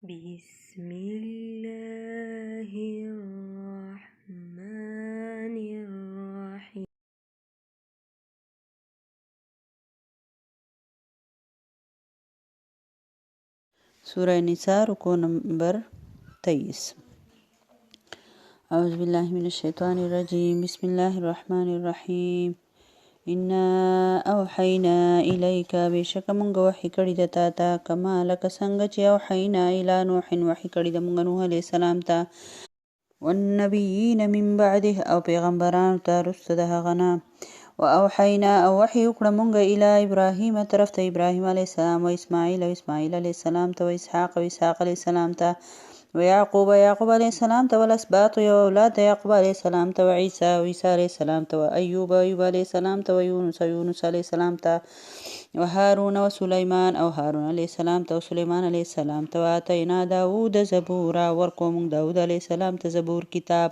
بسم الله الرحمن الرحيم. سورہ نساء رکو نمبر 23. اعوذ باللہ من الشیطان الرجیم. بسم اللہ الرحمن الرحیم. انا اوحینا الیک بشک مونږ وحی کړی د تا ته کما لک څنګه چې اوحینا الی نوح وحی کړی د مونږ نوح علیه السلام ته والنبیین من بعده او پیغمبرانو ته رسته د هغه نه واوحینا او وحی وکړه مونږ الی ابراهیم طرف ته ابراهیم علیه السلام و اسماعیل او اسماعیل علیه السلام ته و اسحاق او اسحاق علیه السلام ته و یعقوب علیه السلام ته والاسباط یو اولاد د یعقوب علیه السلام ته و عیسی علیه السلام ته و ایوب علیه السلام ته و یونس علیه السلام ته و هارون و سلیمان او هارون علیه السلام ته و سلیمان علیه السلام ته و آتینا داوود زبورا ورکو مونږ داوود علیه السلام ته زبور کتاب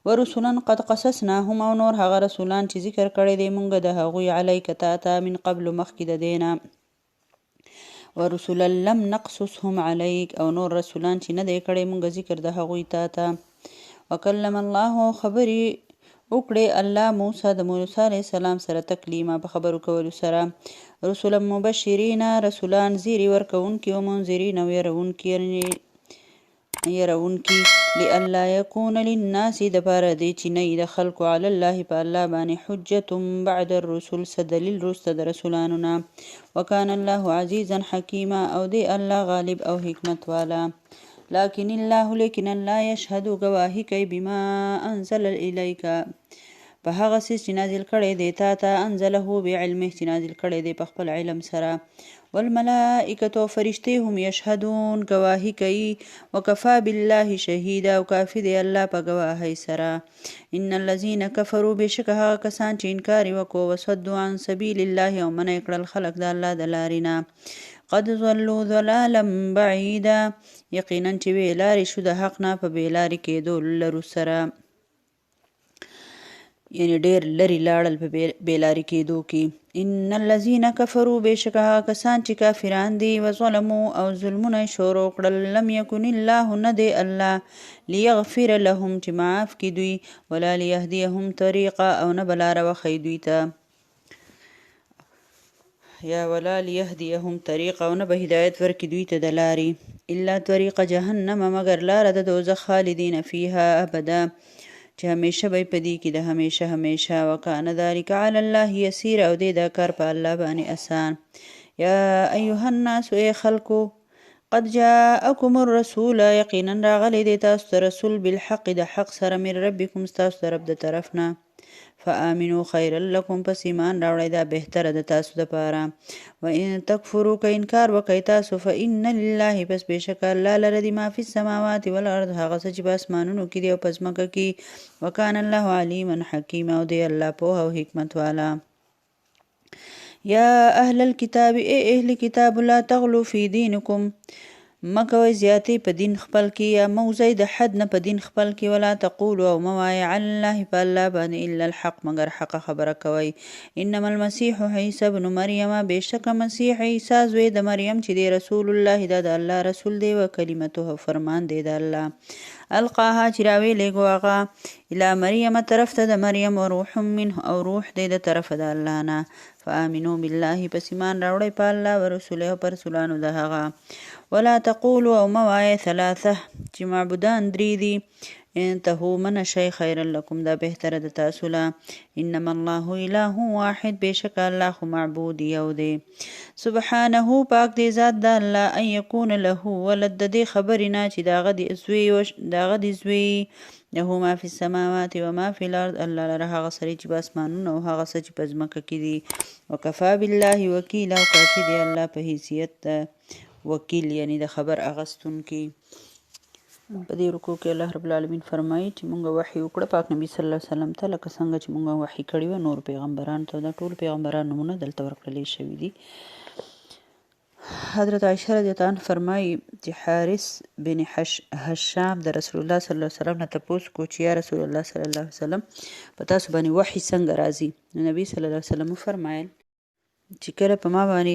و رسولا قد قصصناهم او نور هغه رسولان چې ذکر کړی دی مونږ د هغوی علیک تا ته من قبل مخکې د دینه و رسولا لم نقصصهم علیک او نور رسولان چې نه دی کړی مونږ ذکر د هغوی تا ته وکلم الله خبرې وکړې الله موسی د موسی علیه السلام سره تکلیما په خبرو کولو سره رسولا مبشرین رسولان زیری ورکوونکي او منذرین او يرونکي لئلا یکون للناس د پاره دی چې نه د خلکو علی الله په الله باندې حجت بعد الرسل څه دلیل وروسته د رسولانو نه وکان الله عزیزا حکیما او دی الله غالب او حکمت والا لیکن الله یشهد گواهی کوي بما انزل الیک په هغه څه چې نازل کړی دی تا ته انزله بعلمه چې نازل کړی دی په خپل علم سره والملائکه فرشتي هم یشهدون گواهی کوي وکفا بالله شهیدا او کافی دی الله په گواهی سره ان الذين كفروا بشک هغه کسان چې انکار وکړو وصدوا عن سبیل الله او منع کړل خلق د الله د لارې نه قد ضلوا ضلالا بعیدا یقینا چې ویلارې شو د حق نه په بیلارې کېدو لرو سره یعنی ډیر لري لاړل په بیلاری کېدو کې ان الذين كفروا بشک هغه کسان چې کافران دي وظلموا او ظلمونه شروع کړل لم يكن الله ندي الله ليغفر لهم چې معاف کړي دوی ولا ليهديهم طريقا او نه بلار وخی دوی ته یا ولا ليهديهم طريقا او نه به هدایت ورکړي دوی ته د لارې الا طريق جهنم مگر لار د دوزخ خالدین فيها ابدا چې همیشه به پدې کې د همیشه وکانه ذلک علی الله یسیر او دې دا کار په الله باندې آسان یا ایها الناس ای خلقو قد جاءکم الرسول یقینا راغلی دی تاسو ته رسول بالحق د حق سره من ربکم تاسو ته رب د طرفنا فآمنوا خيرا لكم پس ایمان راوړی دا بهتره د تاسو لپاره و ان تکفروا که انکار وکئ تاسو فإن لله پس بشک الله لره دی ما فی السماوات والارض هغه څه چې په اسمانونو کې دی او په ځمکه کې وکان الله علیما حکیما او دی الله پوه او حکمت والا یا اهل الكتاب ای اهل کتاب لا تغلو فی دینکم مکوی زیاتی په دین خپل کې یا موزی د حد نه په دین خپل کې ولا تقولوا او موای علی الله په الله باندې الا الحق مگر حق خبره کوي انما المسيح عیسی ابن مریم بشک مسیح عیسی زوی د مریم چې دی رسول الله د الله رسول دی او کلمته فرمان دی د الله القاها چې راوی لګو هغه الی مریم طرف ته د مریم او روح منه او روح دی د طرف د الله نه فآمنوا بالله پس ایمان راوړی په الله او رسوله او پر رسولانو د هغه ولا تقولوا او موای ثلاثه چې معبودان درې دي انتهوا من شي خيرا لكم دا بهتره د تاسو لا انما الله اله واحد بشک الله معبود یو دی سبحانه پاک دی ذات د الله ان يكون له ولد د خبرنا چې داغه دی زوی له ما فی السماوات و ما فی الارض الله لره هغه سړي چې په اسمانونو او هغه څه چې په ځمکه کې دي وکفا بالله وکیل او کافی دی الله په حیثیت وکیل یعنی د خبر اغستون کې په دې رکوع کې الله رب العالمین فرمایي چې مونږ وحی وکړه پاک نبی صلی الله علیه وسلم ته لکه څنګه چې مونږ وحی کړی و نور پیغمبران ته د ټول پیغمبرانو نمونه دلته ورکړل شوی دي حضرت عائشہ رضی الله عنها فرمایي چې حارث بن هشام د رسول الله صلی الله علیه وسلم نه تپوس کو چې یا رسول الله صلی الله علیه وسلم په تاسو باندې وحی څنګه راځي نو نبی صلی الله علیه وسلم فرمایل چې کله په ما باندې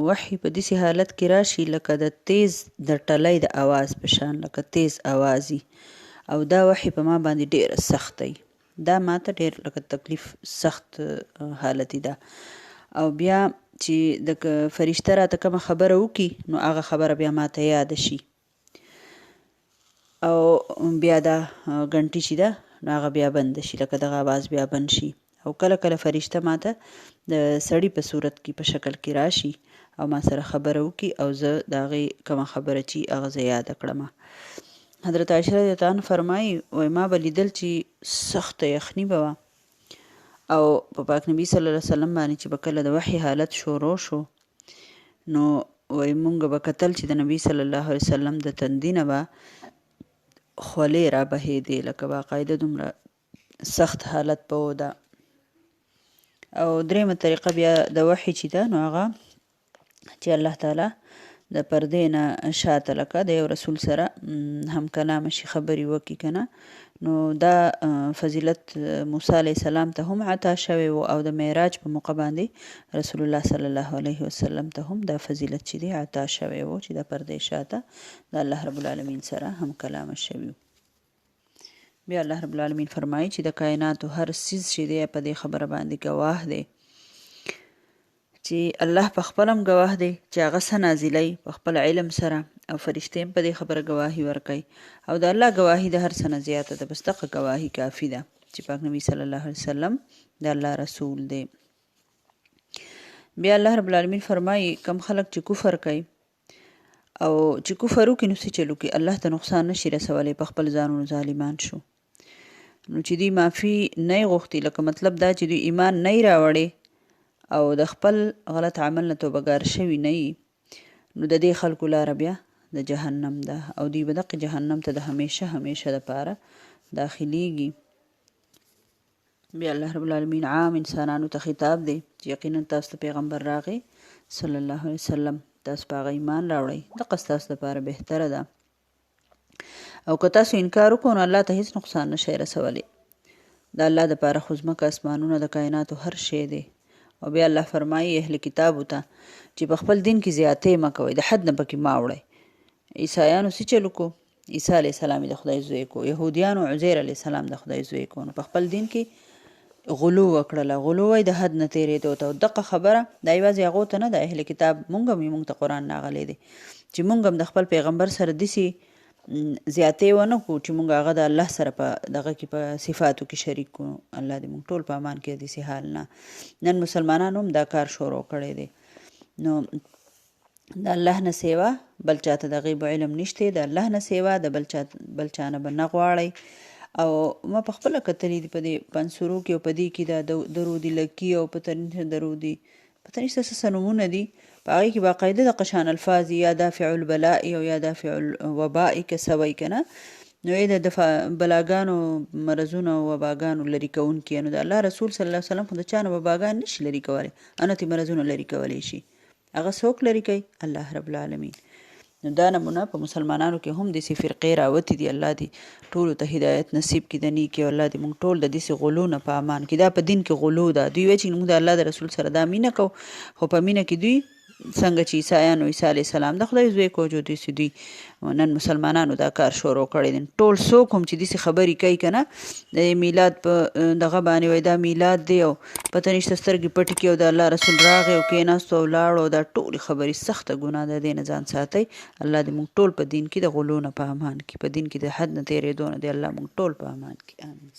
وحي په داسې حالت کې راشي لکه د تیز د ټلۍ د اواز په شان، لکه تیز اوازي، او دا وحي په ما باندې ډېره سخت دی. دا ماته ډېر لکه تکلیف سخت حالتي ده. او بیا چې د فرشته راته کومه خبره وکړي نو هغه خبره بیا ماته یاده شي، او بیا دا ګنټي چې ده نو هغه بیا بنده شي، لکه دغه اواز بیا بند شي. او کله کله فرشته ماته د سړي په صورت کې په شکل کې راشي او ما سره خبره وکړي او زه د هغې کومه خبره چې هغه زه یاده کړم. حضرت عایشه رضی الله عنها فرمایي وایي ما به لیدل چې سخته یخني به وه، او په پاک نبي صلی الله علیه وسلم باندې چې به کله د وحي حالت شروع شو نو وایي مونږ به کتل چې د نبي صلی الله علیه وسلم د تندي نه به خولې را بهېدې، لکه باقاعده دومره سخت حالت به و ده. او درېیمه طریقه بیا د وحي چې ده نو هغه چې الله تعالی د پردې نه شاته لکه د یو رسول سره هم کلامه شي، خبرې وکړي که نه، نو دا فضیلت موسی علیه السلام ته هم عطا شوی و، او د معراج په موقع باندې رسول الله صلی الله علیه وسلم ته هم دا فضیلت چې دی عطا شوی و چې د پردې شاته د الله رب العالمین سره هم کلامه شوي و. بیا الله رب العالمین فرمایي چې د کائناتو هر څیز چې دی په دې خبره باندې ګواه دی، چې الله په خپل هم ګواه دی چې هغه څه نازلوي په خپل علم سره، او فرشتې هم په دې خبره ګواهي ورکوي، او د الله ګواهي د هر څه نه زیاته ده. بس دغه ګواهي کافي ده چې پاک نبي صلی الله علیه وسلم د الله رسول دی. بیا الله رب العالمین فرمایي کم خلک چې کفر کوي او چې کفر وکړي نو څه چل وکړي، الله ته نقصان نشي رسولی، په خپل ځانونو ظالمان شو. نو چې دوی معافي نه یې غوښتي، لکه مطلب دا چې دوی ایمان نه یې راوړی او د خپل غلط عمل نه توبهګار شوي نه یي، نو د دې خلکو لاره بیا د جهنم ده، او دوی به دغه جهنم ته د همیشه همیشه دپاره داخلیږي. بیا الله رب العالمین عام انسانانو ته خطاب دی چې یقینا تاسو ته پیغمبر راغی صلی الله علیه وسلم، تاسو په هغه ایمان راوړئ، دغه ستاسو دپاره بهتره ده، او که تاسو انکار وکړو نو الله ته هیڅ نقصان نشئ رسولی. د الله دپاره خو ځمکه اسمانونه د کائناتو هر شی دی. او بیا الله فرمایي اهل کتابو ته چې په خپل دین کې زیاتې مه کوئ، د حد نه پکې مه وړئ. عیسایانو څه چل وکړو، عیسی علیه السلام د خدای زوی کو، یهودیانو عزیر علیه السلام د خدای زوی کو، نو په خپل دین کې غلو وکړله. غلو وایي د حد نه تېرېدو ته، او دغه خبره دا یوازې هغو ته نه ده، اهل کتاب مونږ هم مونږ ته قرآن راغلی دی چې مونږ هم د خپل پیغمبر سره داسې زیاتې ونه کړو چې مونږ هغه د الله سره په دغه کې په صفاتو کې شریک کړو. الله دې مونږ ټول په امان کې داسې حال نه. نن مسلمانانو هم دا کار شروع کړی دی. نو د الله نه سیوا بل چاته د غیب علم نشته، د الله نه سیوا د بل چا نه به نه غواړئ. او ما په خپله کتلي دي په دې پنسورو کې او په دې کې دا درودي لکي او پته نشته درودي پته نشته څه نومونه دي، په هغې کې باقاعده د قشان الفاظ یا دافع البلاء او یا دافع الوباء که سوی که نه، نو یې د بلاګانو مرضونو او وباګانو لرې کوونکي. نو د الله رسول صلی الله علیه وسلم خو د چا نه وباګان نشي لرې کولی، انتې مرضونه لرې کولی شي. هغه څوک لرې کوي؟ الله رب العالمین. نو دا نمونه په مسلمانانو کې هم داسې فرقې راوتې دي. الله دې ټولو ته هدایت نصیب کړي د نیکۍ، او الله دې موږ ټول د داسې غلو نه په امان کړي. دا په دین کې غلو ده. دوی وایي چې موږ د الله د رسول سره دا مینه کوو، خو په مینه کې دوی څنګه چې عیسایانو عیسی علیه السلام د خدای زوی کو، جو داسې دوی نن مسلمانانو دا کار شروع کړی دی. ټول څوک هم چې داسې خبرې کوي که نه، د میلاد په دغه باندې وایي دا میلاد دی او پته نشته سترګې پټې کړي او د الله رسول راغی او کېناستو او لاړو، دا ټولې خبرې سخته ګناه ده. دې نه ځان ساتئ. الله دې موږ ټول په دین کې د غلو نه په امان کړي، په دین کې د حد نه تېرېدو نه دې الله موږ ټول په امان کړي. آمین.